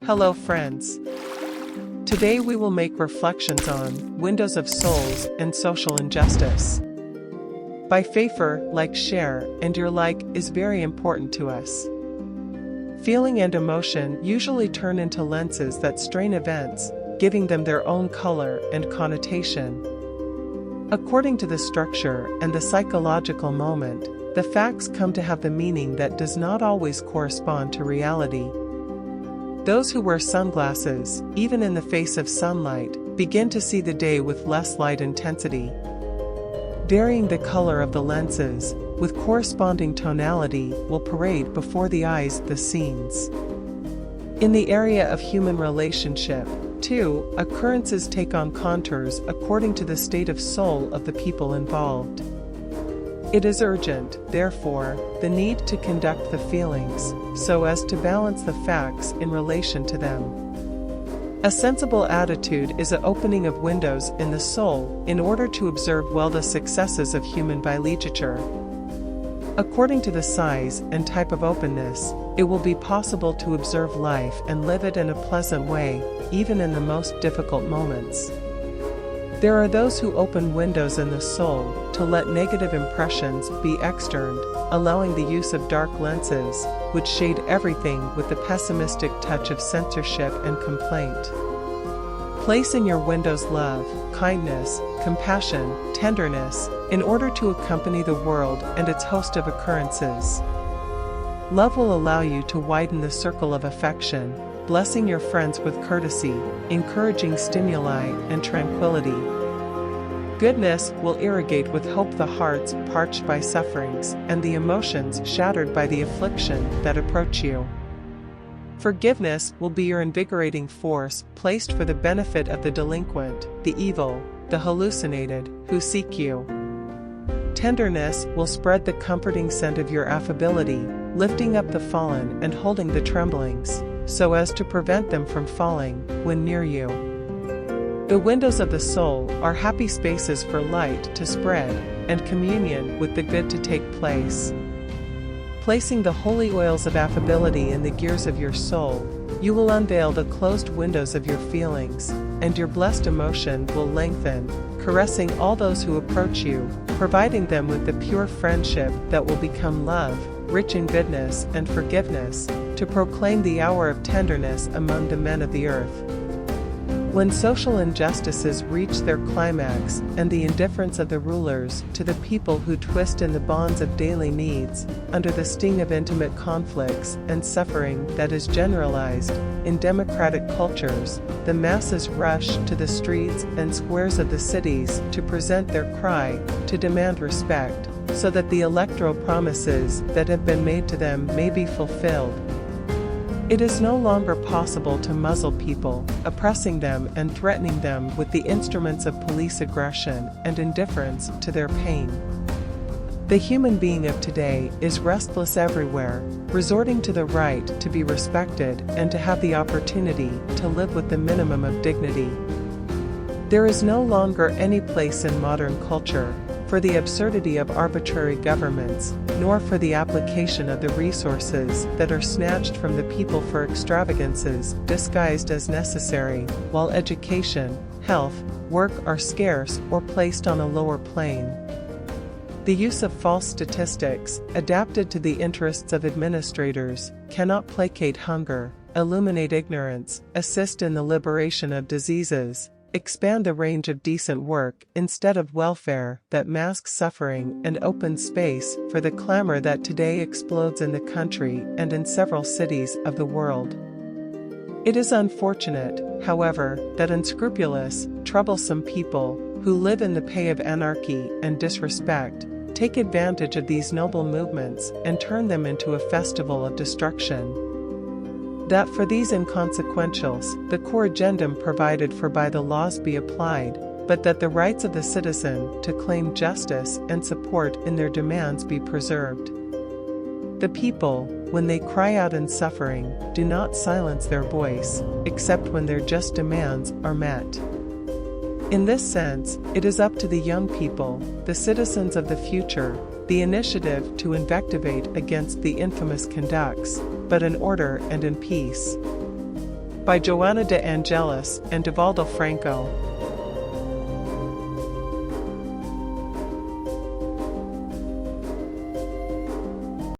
Hello friends. Today we will make reflections on Windows of Souls and Social Injustice. By favor, like, share, and your like is very important to us. Feeling and emotion usually turn into lenses that strain events, giving them their own color and connotation. According to the structure and the psychological moment, the facts come to have the meaning that does not always correspond to reality. Those who wear sunglasses, even in the face of sunlight, begin to see the day with less light intensity. Varying the color of the lenses, with corresponding tonality, will parade before the eyes the scenes. In the area of human relationship, too, occurrences take on contours according to the state of soul of the people involved. It is urgent, therefore, the need to conduct the feelings, so as to balance the facts in relation to them. A sensible attitude is an opening of windows in the soul in order to observe well the successes of human bilegiture. According to the size and type of openness, it will be possible to observe life and live it in a pleasant way, even in the most difficult moments. There are those who open windows in the soul to let negative impressions be externed, allowing the use of dark lenses, which shade everything with the pessimistic touch of censorship and complaint. Place in your windows love, kindness, compassion, tenderness, in order to accompany the world and its host of occurrences. Love will allow you to widen the circle of affection, blessing your friends with courtesy, encouraging stimuli and tranquility. Goodness will irrigate with hope the hearts parched by sufferings and the emotions shattered by the affliction that approach you. Forgiveness will be your invigorating force placed for the benefit of the delinquent, the evil, the hallucinated, who seek you. Tenderness will spread the comforting scent of your affability, lifting up the fallen and holding the tremblings, so as to prevent them from falling when near you. The windows of the soul are happy spaces for light to spread and communion with the good to take place. Placing the holy oils of affability in the gears of your soul, you will unveil the closed windows of your feelings, and your blessed emotion will lengthen, caressing all those who approach you, providing them with the pure friendship that will become love, rich in goodness and forgiveness, to proclaim the hour of tenderness among the men of the earth. When social injustices reach their climax and the indifference of the rulers to the people who twist in the bonds of daily needs, under the sting of intimate conflicts and suffering that is generalized, in democratic cultures, the masses rush to the streets and squares of the cities to present their cry, to demand respect, so that the electoral promises that have been made to them may be fulfilled. It is no longer possible to muzzle people, oppressing them and threatening them with the instruments of police aggression and indifference to their pain. The human being of today is restless everywhere, resorting to the right to be respected and to have the opportunity to live with the minimum of dignity. There is no longer any place in modern culture for the absurdity of arbitrary governments, nor for the application of the resources that are snatched from the people for extravagances disguised as necessary, while education, health, work are scarce or placed on a lower plane. The use of false statistics, adapted to the interests of administrators, cannot placate hunger, illuminate ignorance, assist in the liberation of diseases, expand the range of decent work instead of welfare that masks suffering and opens space for the clamor that today explodes in the country and in several cities of the world. It is unfortunate, however, that unscrupulous, troublesome people, who live in the pay of anarchy and disrespect, take advantage of these noble movements and turn them into a festival of destruction. That for these inconsequentials, the corrigendum provided for by the laws be applied, but that the rights of the citizen to claim justice and support in their demands be preserved. The people, when they cry out in suffering, do not silence their voice, except when their just demands are met. In this sense, it is up to the young people, the citizens of the future, the initiative to invectivate against the infamous conducts, but in order and in peace. by Joana de Angelis and Divaldo Franco.